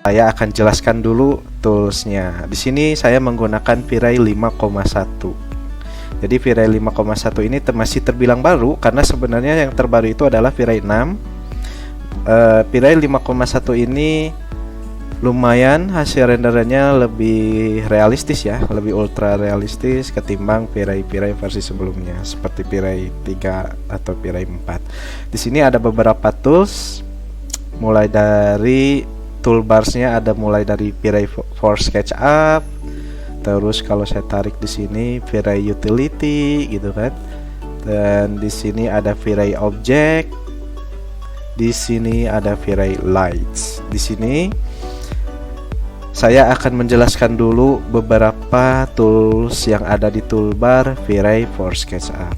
Saya akan jelaskan dulu toolsnya. Di sini saya menggunakan V-Ray 5,1. Jadi V-Ray 5,1 ini masih terbilang baru karena sebenarnya yang terbaru itu adalah V-Ray 6. V-Ray 5,1 ini lumayan hasil renderannya lebih realistis ya, lebih ultra realistis ketimbang V-Ray versi sebelumnya seperti V-Ray 3 atau V-Ray 4. Di sini ada beberapa tools, mulai dari toolbarsnya ada mulai dari V-Ray for SketchUp, terus kalau saya tarik di sini V-Ray Utility gitu kan, dan di sini ada V-Ray Object, di sini ada V-Ray Lights. Di sini saya akan menjelaskan dulu beberapa tools yang ada di toolbar V-Ray for SketchUp.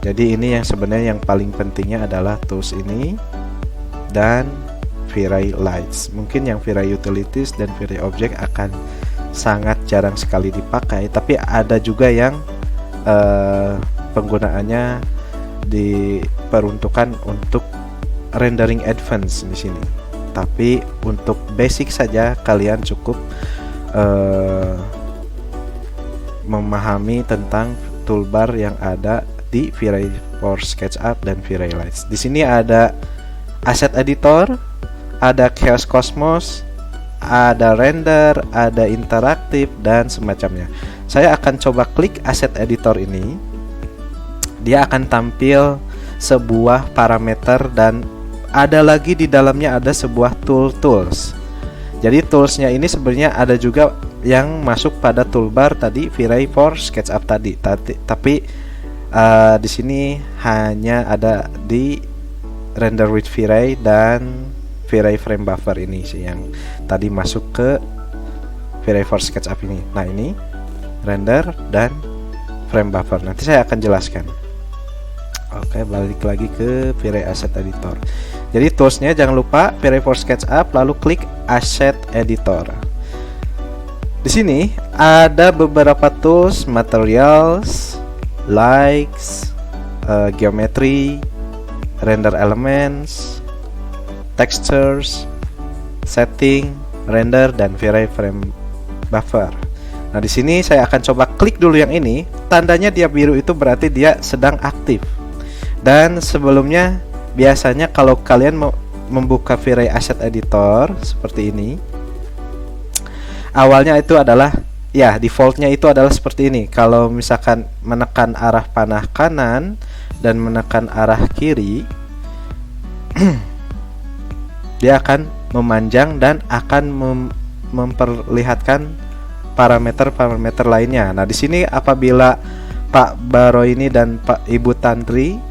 Jadi ini yang sebenarnya yang paling pentingnya adalah tools ini dan V-Ray Lights. Mungkin yang V-Ray Utilities dan V-Ray Object akan sangat jarang sekali dipakai, tapi ada juga yang penggunaannya diperuntukkan untuk rendering advance di sini. Tapi untuk basic saja kalian cukup memahami tentang toolbar yang ada di V-Ray for SketchUp dan V-Ray Lights. Di sini ada Asset Editor, ada Chaos Cosmos, ada Render, ada Interaktif dan semacamnya. Saya akan coba klik Asset Editor ini. Dia akan tampil sebuah parameter dan ada lagi di dalamnya ada sebuah tools. Jadi toolsnya ini sebenarnya ada juga yang masuk pada toolbar tadi V-Ray for SketchUp tadi. Tapi di sini hanya ada di Render with V-Ray dan V-Ray Frame Buffer ini sih yang tadi masuk ke V-Ray for SketchUp ini. Nah ini Render dan Frame Buffer. Nanti saya akan jelaskan. Oke, balik lagi ke V-Ray Asset Editor. Jadi toolsnya jangan lupa V-Ray for SketchUp, lalu klik Asset Editor. Di sini ada beberapa tools, materials, lights, geometry, render elements, textures, setting, render, dan V-Ray Frame Buffer. Nah di sini saya akan coba klik dulu yang ini. Tandanya dia biru itu berarti dia sedang aktif. Dan sebelumnya biasanya kalau kalian mau membuka V-Ray Asset Editor seperti ini, awalnya itu adalah ya defaultnya itu adalah seperti ini. Kalau misalkan menekan arah panah kanan dan menekan arah kiri, dia akan memanjang dan akan memperlihatkan parameter-parameter lainnya. Nah di sini apabila Pak Baro ini dan Pak Ibu Tantri,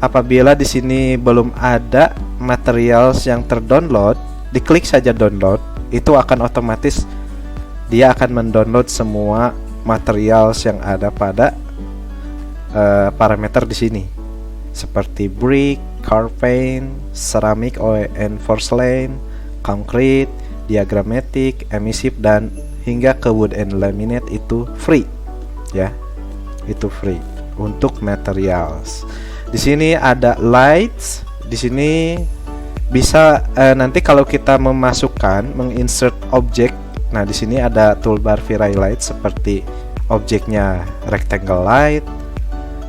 apabila di sini belum ada materials yang terdownload, diklik saja download, itu akan otomatis dia akan mendownload semua materials yang ada pada parameter di sini, seperti brick, car paint, ceramic and porcelain, concrete, diagrammatic, emissive, dan hingga ke wood and laminate itu free ya, itu free untuk materials. Di sini ada lights. Di sini bisa nanti kalau kita menginsert objek. Nah, di sini ada toolbar V-Ray Light seperti objeknya rectangle light,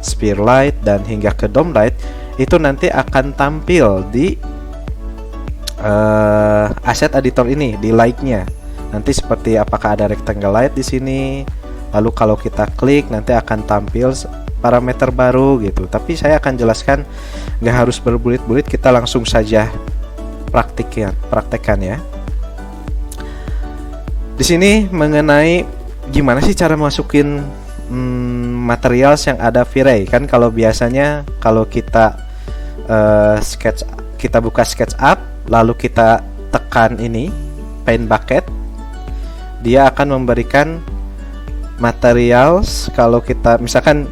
sphere light, dan hingga ke dome light. Itu nanti akan tampil di asset editor ini, di light-nya. Nanti seperti apakah ada rectangle light di sini. Lalu kalau kita klik nanti akan tampil parameter baru gitu. Tapi saya akan jelaskan, nggak harus berbulit-bulit, kita langsung saja praktekkan ya. Di sini mengenai gimana sih cara masukin materials yang ada V-Ray. Kan kalau biasanya kalau kita kita buka SketchUp, lalu kita tekan ini Paint Bucket, dia akan memberikan materials. Kalau kita misalkan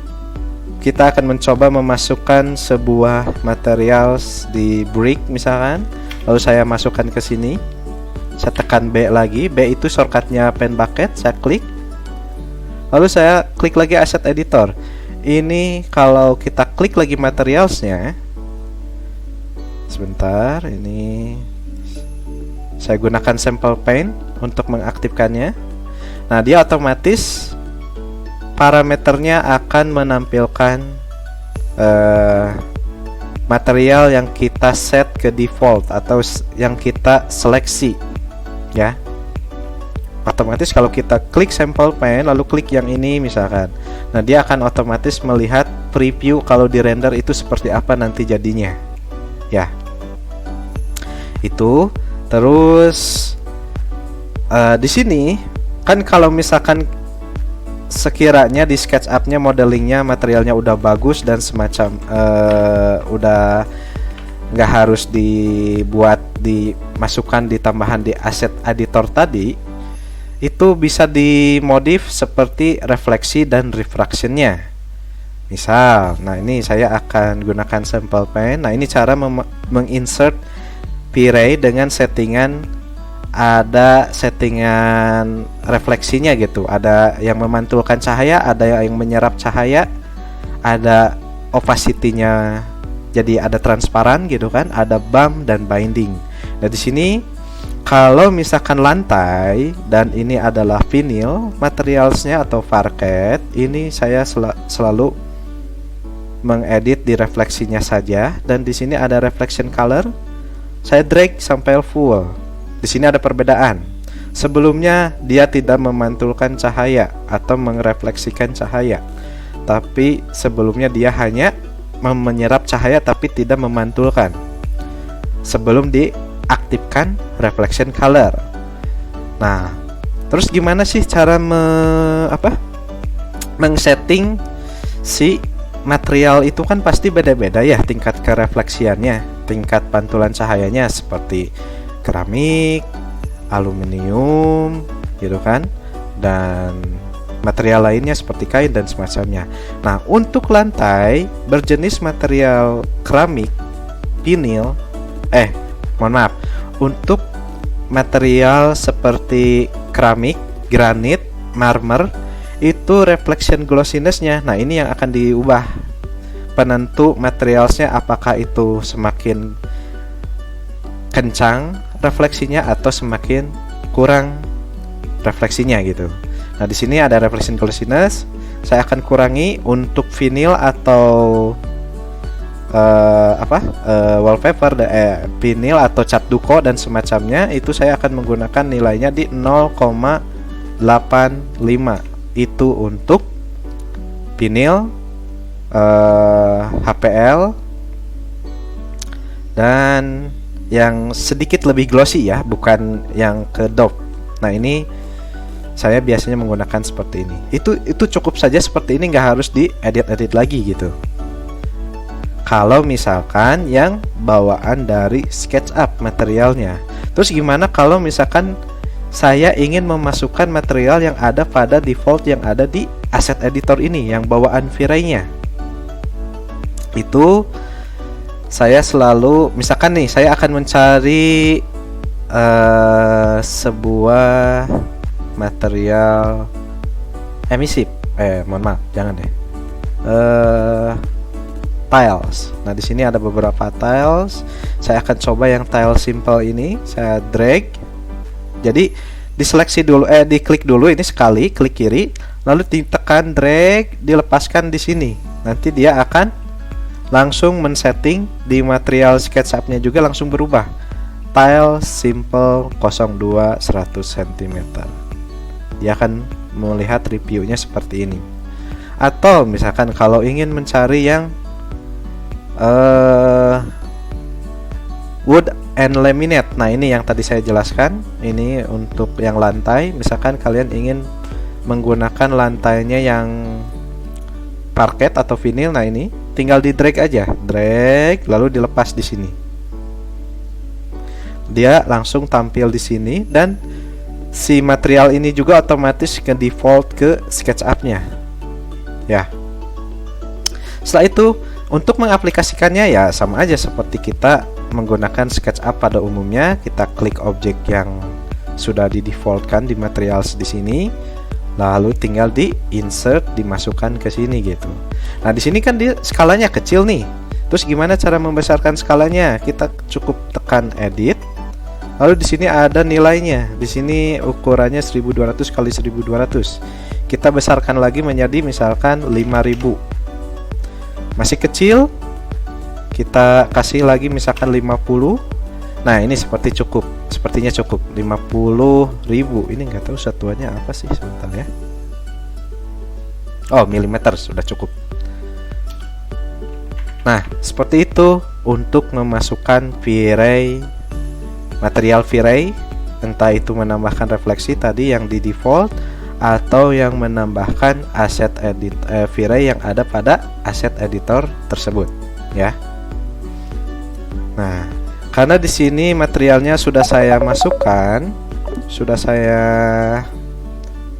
kita akan mencoba memasukkan sebuah materials di brick misalkan, lalu saya masukkan ke sini, saya tekan B lagi, B itu shortcutnya Paint Bucket, saya klik, lalu saya klik lagi Asset Editor. Ini kalau kita klik lagi materialsnya, sebentar, ini Saya gunakan sample pane untuk mengaktifkannya. Nah, dia otomatis parameternya akan menampilkan material yang kita set ke default atau yang kita seleksi, ya. Otomatis kalau kita klik sample pane lalu klik yang ini misalkan, nah dia akan otomatis melihat preview kalau di render itu seperti apa nanti jadinya, ya. Itu terus di sini kan kalau misalkan sekiranya di SketchUp-nya modelingnya materialnya udah bagus dan semacam udah nggak harus dimasukkan ditambahan di asset editor tadi, itu bisa dimodif seperti refleksi dan refractionnya. Misal, nah ini saya akan gunakan sample pane. Nah ini cara menginsert V-Ray dengan settingan, ada settingan refleksinya gitu. Ada yang memantulkan cahaya, ada yang menyerap cahaya, ada opacity-nya jadi ada transparan gitu kan, ada bump dan binding. Nah di sini kalau misalkan lantai dan ini adalah vinyl materialsnya atau parquet, ini saya selalu mengedit di refleksinya saja, dan di sini ada reflection color. Saya drag sampai full. Di sini ada perbedaan. Sebelumnya dia tidak memantulkan cahaya atau merefleksikan cahaya, tapi sebelumnya dia hanya menyerap cahaya tapi tidak memantulkan. Sebelum diaktifkan reflection color. Nah, terus gimana sih cara men-setting si material itu? Kan pasti beda-beda ya tingkat kerefleksiannya, tingkat pantulan cahayanya, seperti keramik, aluminium gitu kan, dan material lainnya seperti kain dan semacamnya. Nah, untuk lantai berjenis material keramik, vinil, untuk material seperti keramik, granit, marmer, itu reflection glossiness-nya. Nah, ini yang akan diubah. Penentu materialsnya apakah itu semakin kencang refleksinya atau semakin kurang refleksinya gitu. Nah, di sini ada reflection glossiness. Saya akan kurangi untuk vinil atau wallpaper, vinil atau cat duko dan semacamnya, itu saya akan menggunakan nilainya di 0,85. Itu untuk vinil, HPL, dan yang sedikit lebih glossy ya, bukan yang ke dope. Nah, ini saya biasanya menggunakan seperti ini. Itu cukup saja seperti ini, nggak harus diedit-edit lagi gitu. Kalau misalkan yang bawaan dari SketchUp materialnya. Terus gimana kalau misalkan saya ingin memasukkan material yang ada pada default yang ada di asset editor ini, yang bawaan V-Ray-nya? Itu saya selalu, misalkan nih saya akan mencari sebuah material emisif, mohon maaf, jangan deh, tiles. Nah, di sini ada beberapa tiles. Saya akan coba yang tile simple ini. Saya drag. Jadi diseleksi dulu, diklik dulu ini sekali, klik kiri, lalu ditekan drag, dilepaskan di sini. Nanti dia akan langsung men-setting di material SketchUp-nya juga langsung berubah. Tile simple 02 100 cm. Dia akan melihat reviewnya seperti ini. Atau misalkan kalau ingin mencari yang wood and laminate. Nah, ini yang tadi saya jelaskan. Ini untuk yang lantai. Misalkan kalian ingin menggunakan lantainya yang parket atau vinil, nah ini tinggal di drag aja, drag lalu dilepas di sini. Dia langsung tampil di sini, dan si material ini juga otomatis ke default ke SketchUp-nya. Ya. Setelah itu, untuk mengaplikasikannya ya sama aja seperti kita menggunakan SketchUp pada umumnya. Kita klik objek yang sudah di defaultkan di materials di sini, lalu tinggal di insert, dimasukkan ke sini gitu. Nah, di sini kan dia skalanya kecil nih. Terus gimana cara membesarkan skalanya? Kita cukup tekan edit, Lalu di sini ada nilainya. Di sini ukurannya 1200 kali 1200. Kita besarkan lagi menjadi misalkan 5000. Masih kecil. Kita kasih lagi misalkan 50. Nah, ini sepertinya cukup 50.000. Ini nggak tahu satuannya apa sih, sebentar ya. Oh, milimeter sudah cukup. Nah, seperti itu untuk memasukkan V-Ray, material V-Ray, entah itu menambahkan refleksi tadi yang di default atau yang menambahkan aset V-Ray yang ada pada aset editor tersebut, ya. Nah, karena di sini materialnya sudah saya masukkan,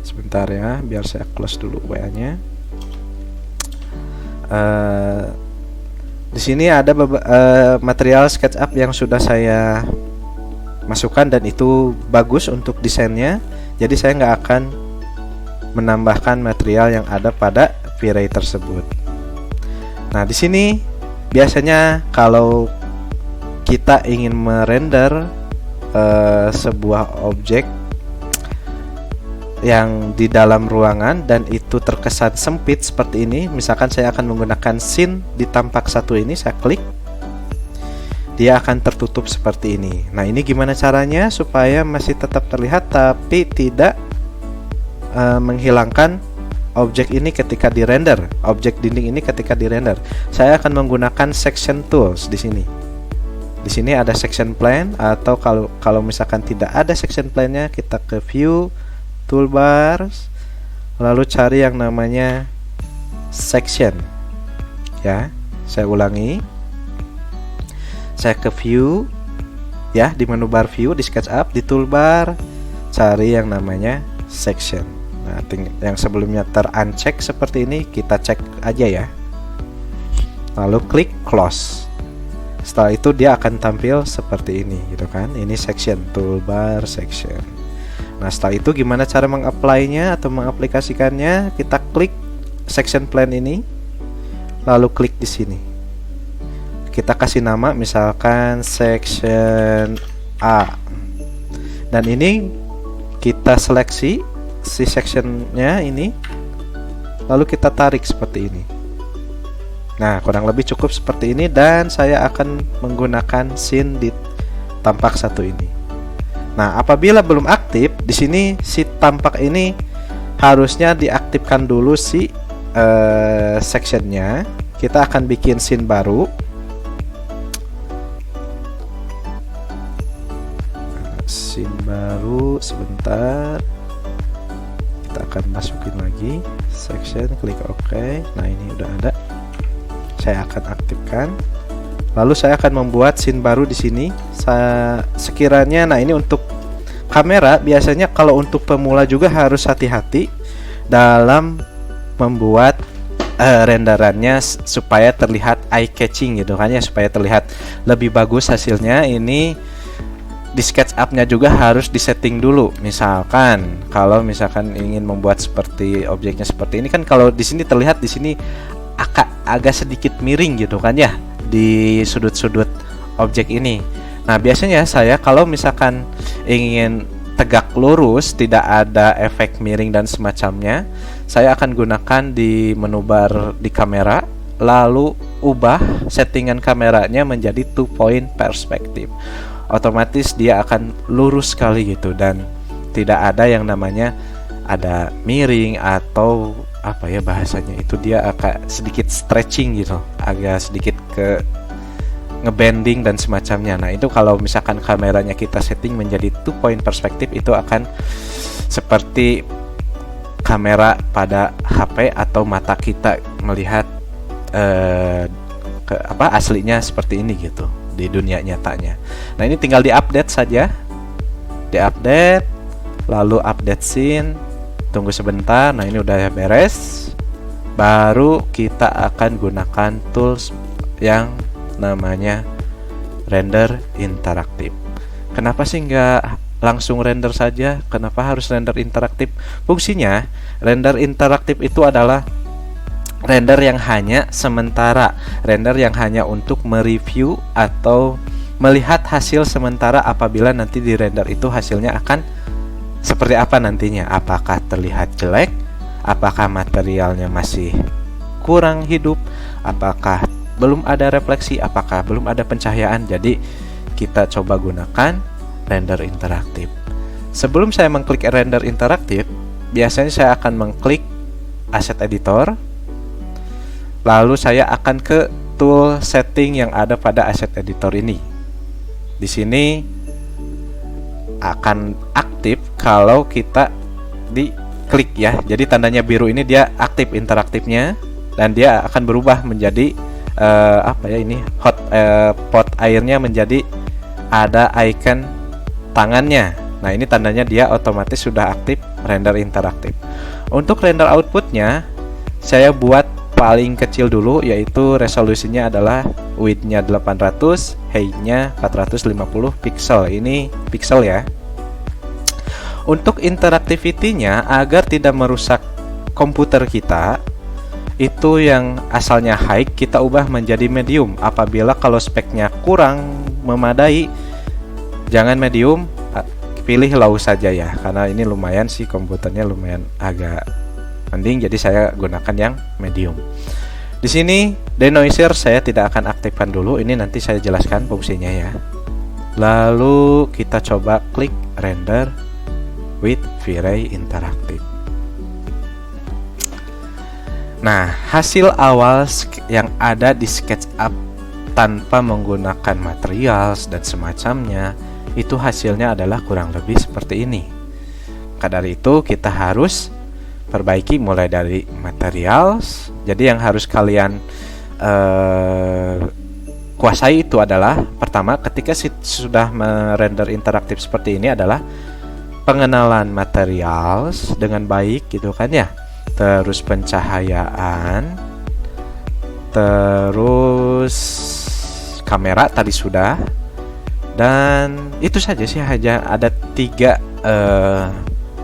sebentar ya, biar saya close dulu WA-nya. Di sini ada material SketchUp yang sudah saya masukkan dan itu bagus untuk desainnya. Jadi saya nggak akan menambahkan material yang ada pada V-Ray tersebut. Nah, di sini biasanya kalau kita ingin merender sebuah objek yang di dalam ruangan dan itu terkesan sempit seperti ini, misalkan saya akan menggunakan scene di tampak satu ini, saya klik, dia akan tertutup seperti ini. Nah, ini gimana caranya supaya masih tetap terlihat tapi tidak menghilangkan objek ini ketika di render, objek dinding ini ketika di render. Saya akan menggunakan section tools di sini. Di sini ada section plane, atau kalau misalkan tidak ada section plane-nya, kita ke view, toolbars, lalu cari yang namanya section. Ya, saya ulangi. Saya ke view, ya, di menu bar view di SketchUp, di toolbar, cari yang namanya section. Nah, yang sebelumnya ter-uncheck seperti ini, kita cek aja ya. Lalu klik close. Setelah itu dia akan tampil seperti ini, gitu kan? Ini section, toolbar section. Nah, setelah itu gimana cara meng-apply-nya atau mengaplikasikannya? Kita klik section plane ini, lalu klik di sini. Kita kasih nama misalkan section A. Dan ini kita seleksi si sectionnya ini, lalu kita tarik seperti ini. Nah, kurang lebih cukup seperti ini, dan saya akan menggunakan scene di tampak satu ini. Nah, apabila belum aktif, di sini si tampak ini harusnya diaktifkan dulu si sectionnya. Kita akan bikin scene baru. Scene baru, sebentar. Kita akan masukin lagi section, klik OK. Nah, ini udah ada. Saya akan aktifkan. Lalu saya akan membuat scene baru di sini. Sekiranya, nah ini untuk kamera, biasanya kalau untuk pemula juga harus hati-hati dalam membuat renderannya supaya terlihat eye catching gitu kan ya, supaya terlihat lebih bagus hasilnya. Ini di SketchUp-nya juga harus disetting dulu. Misalkan kalau misalkan ingin membuat seperti objeknya seperti ini kan, kalau di sini terlihat di sini agak sedikit miring gitu kan ya di sudut-sudut objek ini. Nah, biasanya saya kalau misalkan ingin tegak lurus, tidak ada efek miring dan semacamnya, saya akan gunakan di menu bar di kamera, lalu ubah settingan kameranya menjadi 2-point perspective. Otomatis dia akan lurus sekali gitu, dan tidak ada yang namanya ada miring atau apa ya bahasanya itu, dia agak sedikit stretching gitu, agak sedikit ke ngebending dan semacamnya. Nah, itu kalau misalkan kameranya kita setting menjadi 2-point perspective, itu akan seperti kamera pada HP atau mata kita melihat aslinya seperti ini gitu di dunia nyatanya. Nah, ini tinggal diupdate saja, diupdate, lalu update scene. Tunggu sebentar. Nah, ini udah beres. Baru kita akan gunakan tools yang namanya render interaktif. Kenapa sih nggak langsung render saja? Kenapa harus render interaktif? Fungsinya render interaktif itu adalah render yang hanya sementara, render yang hanya untuk mereview atau melihat hasil sementara apabila nanti di render itu hasilnya akan seperti apa nantinya. Apakah terlihat jelek, apakah materialnya masih kurang hidup, apakah belum ada refleksi, apakah belum ada pencahayaan. Jadi kita coba gunakan render interaktif. Sebelum saya mengklik render interaktif, biasanya saya akan mengklik asset editor, lalu saya akan ke tool setting yang ada pada asset editor ini. Di sini akan aktif kalau kita diklik ya. Jadi tandanya biru ini dia aktif interaktifnya, dan dia akan berubah menjadi apa ya ini hot pot airnya menjadi ada icon tangannya. Nah, ini tandanya dia otomatis sudah aktif render interaktif. Untuk render outputnya saya buat paling kecil dulu, yaitu resolusinya adalah width-nya 800, height-nya 450 pixel. Ini pixel ya. Untuk interactivity-nya agar tidak merusak komputer kita, itu yang asalnya high kita ubah menjadi medium. Apabila kalau speknya kurang memadai, jangan medium, pilih low saja ya, karena ini lumayan sih komputernya lumayan agak mending, jadi saya gunakan yang medium. Di sini denoiser saya tidak akan aktifkan dulu, ini nanti saya jelaskan fungsinya ya. Lalu kita coba klik render with V-Ray interaktif. Nah, hasil awal yang ada di SketchUp tanpa menggunakan materials dan semacamnya, itu hasilnya adalah kurang lebih seperti ini. Maka dari itu kita harus perbaiki mulai dari materials. Jadi yang harus kalian kuasai itu adalah, pertama ketika sudah merender interaktif seperti ini adalah pengenalan materials dengan baik gitu kan ya. Terus pencahayaan, terus kamera tadi sudah. Dan itu saja sih, hanya ada 3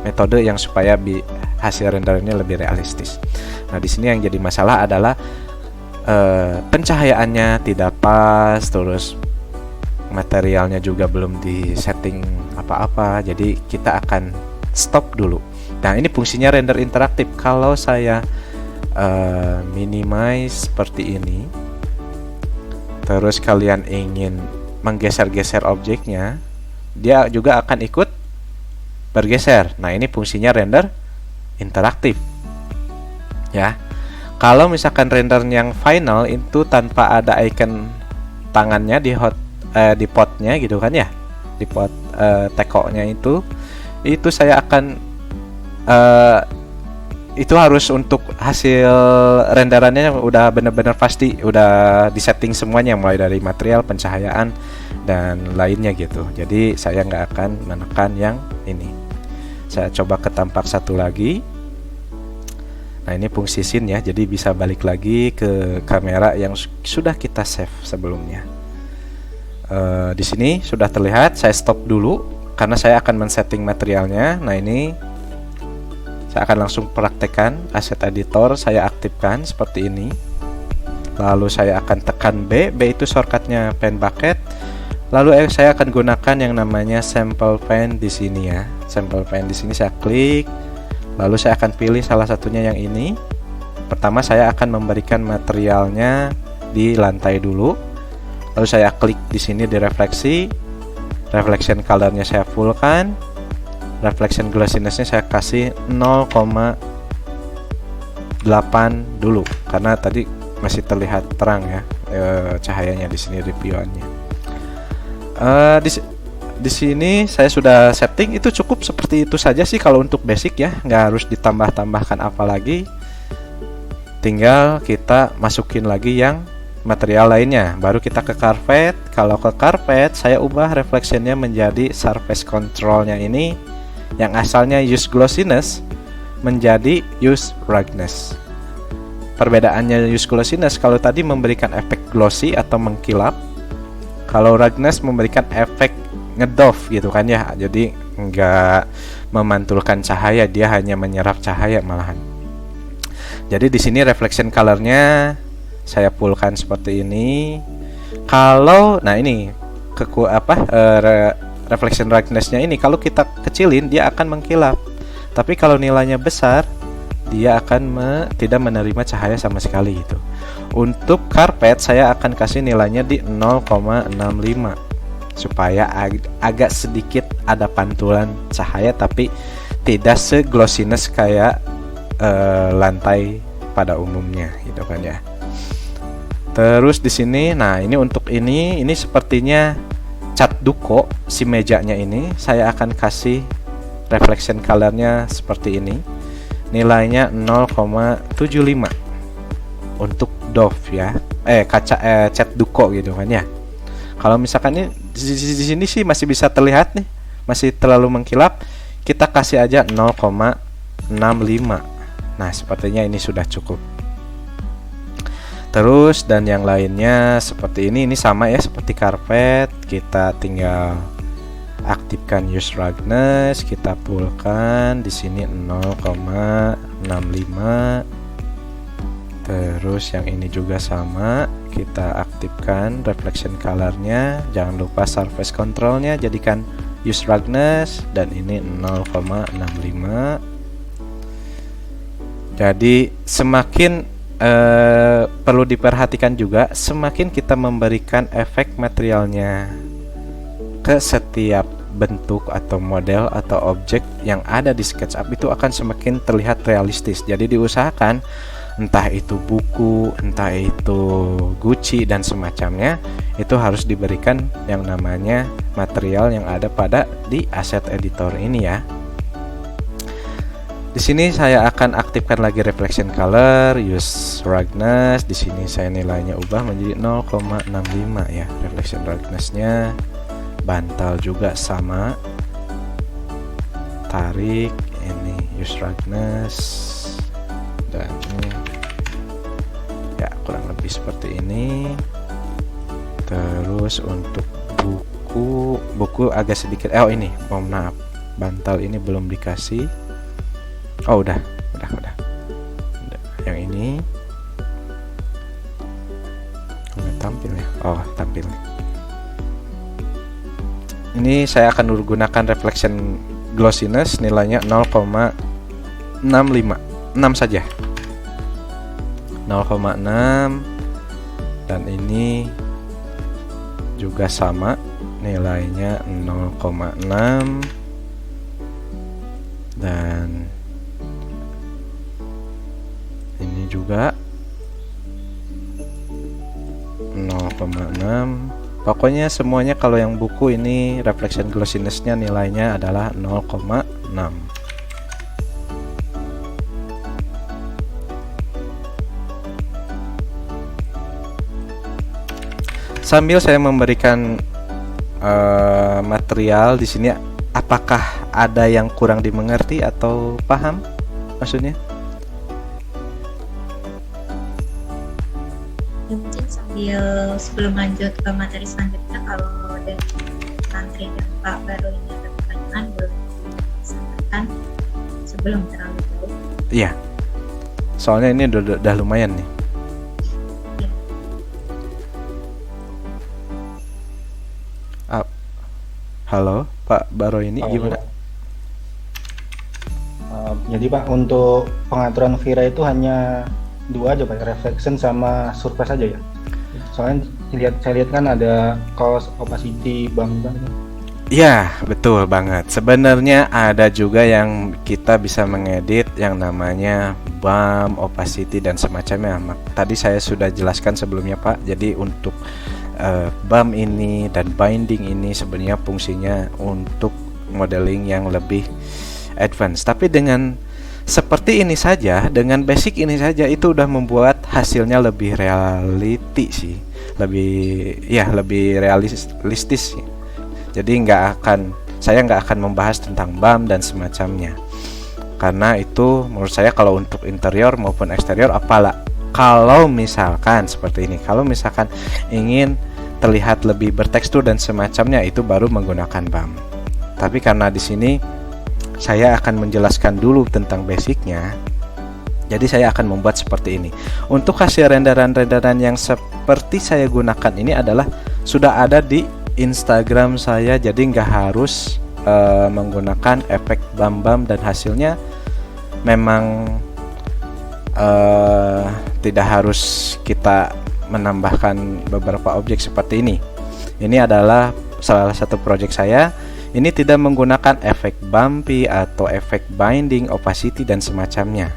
metode yang supaya hasil rendernya lebih realistis. Nah, di sini yang jadi masalah adalah pencahayaannya tidak pas, terus materialnya juga belum di setting apa-apa. Jadi kita akan stop dulu. Nah, ini fungsinya render interaktif. Kalau saya minimize seperti ini, terus kalian ingin menggeser-geser objeknya, dia juga akan ikut bergeser. Nah, ini fungsinya render interaktif ya. Kalau misalkan render yang final itu tanpa ada icon tangannya di potnya gitu kan ya, di pot tekonya itu saya akan itu harus untuk hasil renderannya udah benar-benar pasti udah disetting semuanya, mulai dari material, pencahayaan dan lainnya gitu. Jadi saya nggak akan menekan yang ini. Saya coba ke tampak satu lagi. Nah, ini fungsi scene ya, jadi bisa balik lagi ke kamera yang sudah kita save sebelumnya. Di sini sudah terlihat. Saya stop dulu karena saya akan men-setting materialnya. Nah, ini saya akan langsung praktekkan asset editor, saya aktifkan seperti ini. Lalu saya akan tekan B itu shortcutnya pen bucket. Lalu saya akan gunakan yang namanya sample pen di sini ya. Sample pen di sini saya klik. Lalu saya akan pilih salah satunya yang ini. Pertama saya akan memberikan materialnya di lantai dulu. Lalu saya klik di sini di refleksi. Reflection colornya saya fullkan. Reflection glossiness-nya saya kasih 0,8 dulu karena tadi masih terlihat terang ya cahayanya di sini reviewannya. Di sini saya sudah setting, itu cukup seperti itu saja sih kalau untuk basic ya, nggak harus ditambah-tambahkan apa lagi. Tinggal kita masukin lagi yang material lainnya, baru kita ke carpet. Kalau ke carpet saya ubah reflectionnya menjadi surface controlnya ini, yang asalnya use glossiness menjadi use ruggedness. Perbedaannya use glossiness, kalau tadi memberikan efek glossy atau mengkilap, kalau ruggedness memberikan efek ngedoff gitu kan ya, jadi nggak memantulkan cahaya, dia hanya menyerap cahaya malahan. Jadi di sini reflection colornya saya fullkan seperti ini. Nah ini reflection brightness-nya ini kalau kita kecilin dia akan mengkilap. Tapi kalau nilainya besar dia akan tidak menerima cahaya sama sekali gitu. Untuk karpet saya akan kasih nilainya di 0,65 supaya agak sedikit ada pantulan cahaya tapi tidak seglossiness kayak lantai pada umumnya gitu kan ya. Terus di sini, nah ini untuk ini sepertinya cat duko si mejanya ini saya akan kasih reflection colornya seperti ini. Nilainya 0,75 untuk doff ya. Kaca cat duko gitu kan ya. Kalau misalkan ini di sini sih masih bisa terlihat nih, masih terlalu mengkilap, kita kasih aja 0,65. Nah, sepertinya ini sudah cukup. Terus dan yang lainnya seperti ini sama ya seperti karpet, kita tinggal aktifkan use roughness, kita fullkan di sini 0,65. Terus yang ini juga sama, kita aktifkan reflection colornya, jangan lupa surface controlnya jadikan use roughness dan ini 0,65. Jadi semakin perlu diperhatikan juga, semakin kita memberikan efek materialnya ke setiap bentuk atau model atau objek yang ada di SketchUp itu akan semakin terlihat realistis. Jadi diusahakan entah itu buku, entah itu Gucci dan semacamnya, itu harus diberikan yang namanya material yang ada di asset editor ini ya. Di sini saya akan aktifkan lagi reflection color, use roughness. Di sini saya nilainya ubah menjadi 0,65 ya. Reflection roughness-nya bantal juga sama. Tarik ini use roughness dan ini ya kurang lebih seperti ini. Terus untuk buku agak sedikit ini mohon maaf, bantal ini belum dikasih. Oh udah. Yang ini udah tampil ya. Oh tampil. Ini saya akan gunakan reflection glossiness, nilainya 0,65, 6 saja. 0,6 dan ini juga sama, nilainya 0,6 dan ini juga 0,6. Pokoknya semuanya kalau yang buku ini reflection glossiness-nya nilainya adalah 0,6. Sambil saya memberikan material di sini, apakah ada yang kurang dimengerti atau paham maksudnya? Mungkin sebelum lanjut ke materi selanjutnya, kalau dari santri dan Pak Baru ini ada pertanyaan, boleh disampaikan sebelum terlalu jauh. Iya, soalnya ini udah lumayan nih. Halo Pak Baro, ini gimana? Jadi Pak, untuk pengaturan Vira itu hanya dua aja Pak, reflection sama surface aja ya? Soalnya saya lihat kan ada cost, opacity, bang. Iya, betul banget. Sebenarnya ada juga yang kita bisa mengedit yang namanya bump, opacity dan semacamnya. Tadi saya sudah jelaskan sebelumnya Pak. Jadi untuk bump ini dan binding ini sebenarnya fungsinya untuk modeling yang lebih advance. Tapi dengan seperti ini saja, dengan basic ini saja itu udah membuat hasilnya lebih reality sih, lebih realistis sih. Jadi saya nggak akan membahas tentang bump dan semacamnya, karena itu menurut saya kalau untuk interior maupun eksterior apalah. Kalau misalkan seperti ini, kalau misalkan ingin terlihat lebih bertekstur dan semacamnya, itu baru menggunakan bump. Tapi karena di sini saya akan menjelaskan dulu tentang basicnya, jadi saya akan membuat seperti ini. Untuk hasil renderan yang seperti saya gunakan ini adalah sudah ada di Instagram saya, jadi nggak harus menggunakan efek bam-bam, dan hasilnya memang tidak harus kita menambahkan beberapa objek seperti ini. Ini adalah salah satu project saya. Ini tidak menggunakan efek bumpy atau efek binding, opacity dan semacamnya.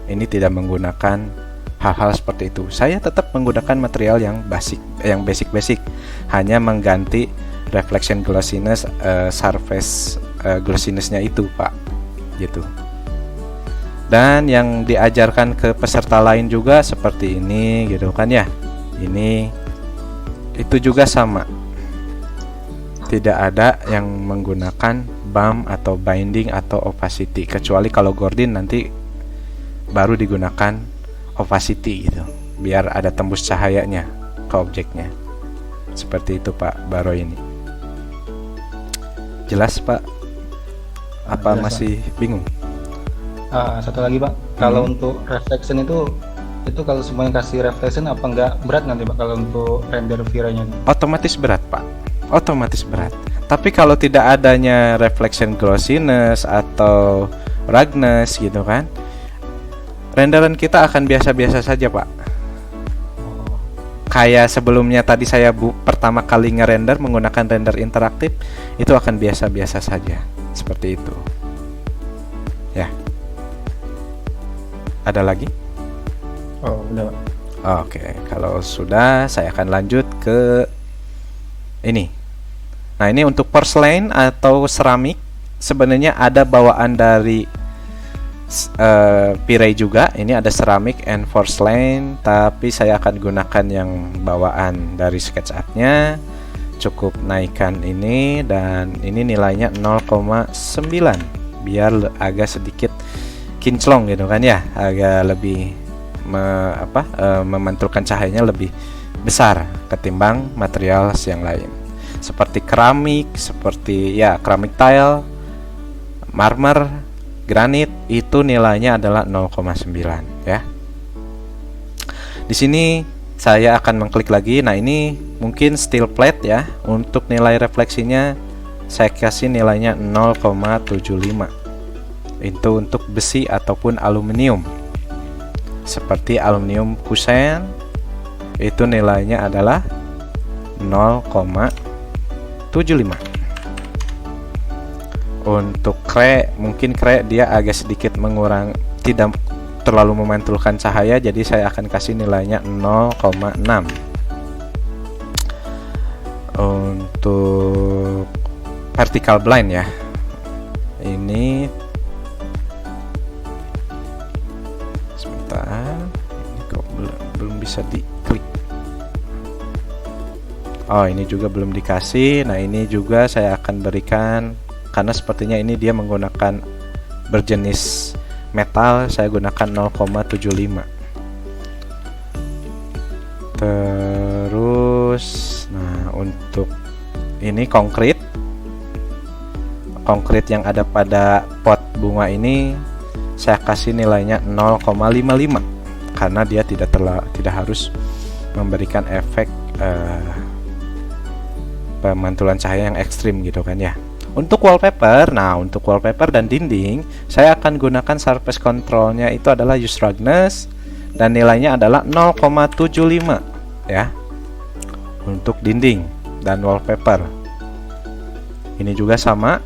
Ini tidak menggunakan hal-hal seperti itu. Saya tetap menggunakan material yang basic, hanya mengganti reflection glossiness, surface glossiness-nya itu, Pak. Gitu. Dan yang diajarkan ke peserta lain juga seperti ini, gitu kan ya. Ini itu juga sama. Tidak ada yang menggunakan bump atau binding atau opacity, kecuali kalau Gordin nanti baru digunakan opacity gitu, biar ada tembus cahayanya ke objeknya. Seperti itu Pak Baro ini. Jelas Pak? Apa Jelas, masih bingung? Satu lagi Pak, kalau untuk reflection itu kalau semuanya kasih reflection apa enggak berat nanti Pak kalau untuk render viranya? Otomatis berat Pak, otomatis berat. Tapi kalau tidak adanya reflection glossiness atau roughness gitu kan, renderan kita akan biasa-biasa saja Pak. Kayak sebelumnya tadi saya pertama kali ngerender menggunakan render interaktif, itu akan biasa-biasa saja, seperti itu. Ya. Ada lagi? Oh, udah Pak. Oke, kalau sudah saya akan lanjut ke ini. Nah, ini untuk porcelain atau seramik sebenarnya ada bawaan dari Pirey juga. Ini ada ceramic and porcelain, tapi saya akan gunakan yang bawaan dari SketchUp-nya. Cukup naikkan ini, dan ini nilainya 0,9 biar agak sedikit kinclong gitu kan ya, agak lebih memantulkan cahayanya lebih besar ketimbang material yang lain, seperti keramik, seperti ya keramik tile, marmer, granit, itu nilainya adalah 0,9 ya. Di sini saya akan mengklik lagi. Nah, ini mungkin steel plate ya. Untuk nilai refleksinya saya kasih nilainya 0,75. Itu untuk besi ataupun aluminium. Seperti aluminium kusen, itu nilainya adalah 0,75. Untuk mungkin dia agak sedikit mengurang, tidak terlalu memantulkan cahaya, jadi saya akan kasih nilainya 0,6. Untuk vertical blind ya, ini sebentar, ini kok belum bisa diklik. Oh, ini juga belum dikasih. Nah, ini juga saya akan berikan, karena sepertinya ini dia menggunakan berjenis metal, saya gunakan 0,75. Terus nah, untuk ini konkrit yang ada pada pot bunga ini saya kasih nilainya 0,55, karena dia tidak harus memberikan efek pemantulan cahaya yang ekstrim gitu kan ya. Untuk wallpaper, untuk wallpaper dan dinding saya akan gunakan surface controlnya, itu adalah use roughness, dan nilainya adalah 0,75 ya. Untuk dinding dan wallpaper ini juga sama,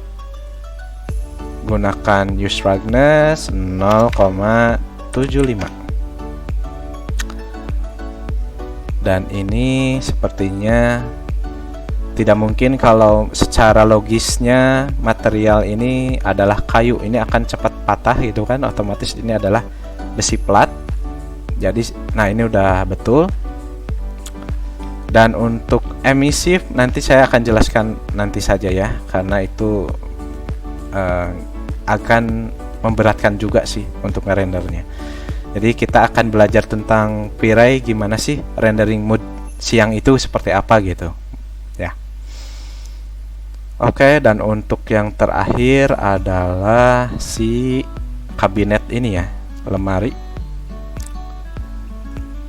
gunakan use roughness 0,75. Dan ini sepertinya tidak mungkin kalau secara logisnya material ini adalah kayu, ini akan cepat patah gitu kan, otomatis ini adalah besi plat. Jadi nah, ini udah betul. Dan untuk emisif nanti saya akan jelaskan nanti saja ya, karena itu akan memberatkan juga sih untuk ngerendernya. Jadi kita akan belajar tentang Pirey, gimana sih rendering mood siang itu seperti apa gitu ya. Oke, dan untuk yang terakhir adalah si kabinet ini ya, lemari.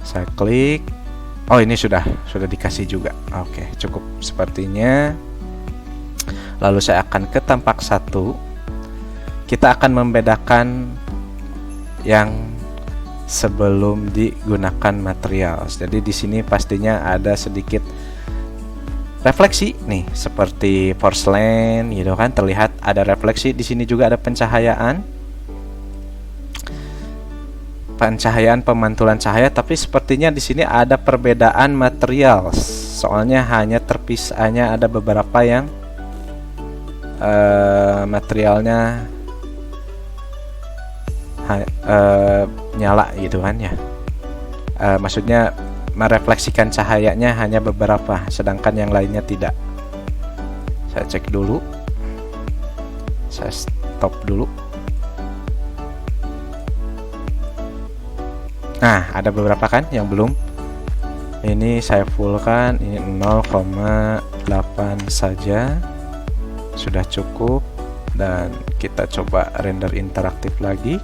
Saya klik, Oh, ini sudah dikasih juga. Oke, cukup sepertinya. Lalu saya akan ke tampak 1. Kita akan membedakan yang sebelum digunakan material. Jadi di sini pastinya ada sedikit refleksi nih, seperti porselen gitu kan, terlihat ada refleksi. Di sini juga ada pencahayaan pemantulan cahaya, tapi sepertinya di sini ada perbedaan material. Soalnya hanya terpisahnya ada beberapa yang materialnya nyala gitu kan ya. Maksudnya merefleksikan cahayanya hanya beberapa, sedangkan yang lainnya tidak. Saya cek dulu. Saya stop dulu. Nah, ada beberapa kan yang belum. Ini saya fullkan, ini 0,8 saja. Sudah cukup. Dan kita coba render interaktif lagi.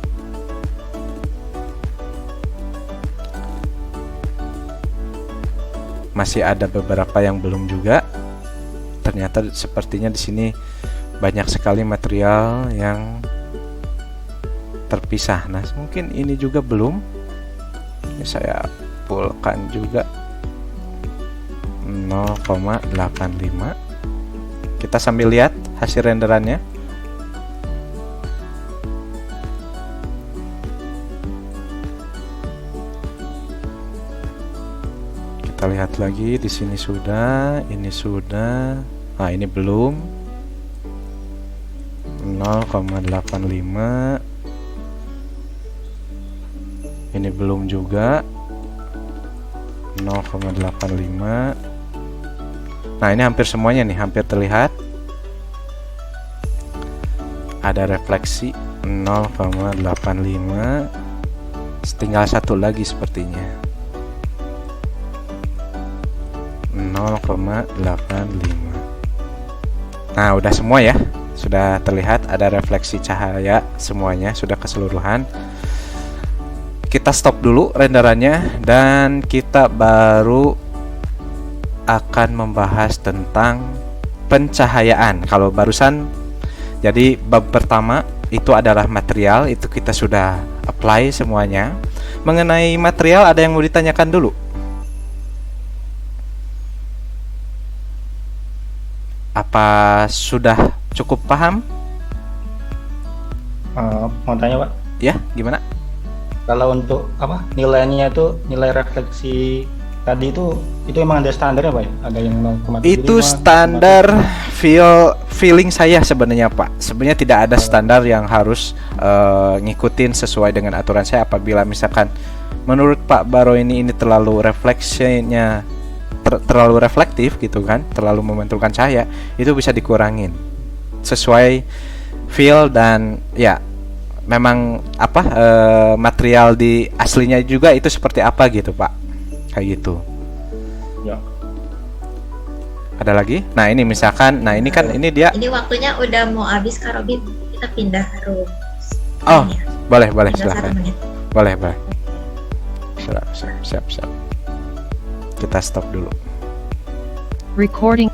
Masih ada beberapa yang belum juga. Ternyata sepertinya di sini banyak sekali material yang terpisah. Nah, mungkin ini juga belum. Ini saya fullkan juga 0,85. Kita sambil lihat hasil renderannya. Kita lihat lagi, di sini sudah, ini sudah. Nah, ini belum. 0,85. Ini belum juga. 0,85. Nah, ini hampir semuanya nih, hampir terlihat. Ada refleksi 0,85. Tinggal satu lagi sepertinya. 0,85. Nah, udah semua ya. Sudah terlihat ada refleksi cahaya semuanya, sudah keseluruhan. Kita stop dulu renderannya dan kita baru akan membahas tentang pencahayaan. Kalau barusan, jadi bab pertama itu adalah material, itu kita sudah apply semuanya. Mengenai material ada yang mau ditanyakan dulu? Apa sudah cukup paham? Mau tanya Pak, Ya, gimana? kalau untuk apa nilainya itu, nilai refleksi tadi itu emang ada standarnya Pak ya? Ada yang 0,75? Itu standar feeling saya sebenarnya Pak. Sebenarnya tidak ada standar yang harus ngikutin sesuai dengan aturan saya. Apabila misalkan menurut Pak Baro ini terlalu refleksinya terlalu reflektif gitu kan, terlalu memantulkan cahaya, itu bisa dikurangin sesuai feel dan ya memang apa material di aslinya juga itu seperti apa gitu Pak, kayak gitu Ya. Ada lagi? Nah ini misalkan, nah ini kan ini dia. Ini waktunya udah mau habis Kak Robin, kita pindah room. Oh, Ya. boleh Tinggal 1 silahkan. menit. Boleh. Siap. Kita stop dulu. Recording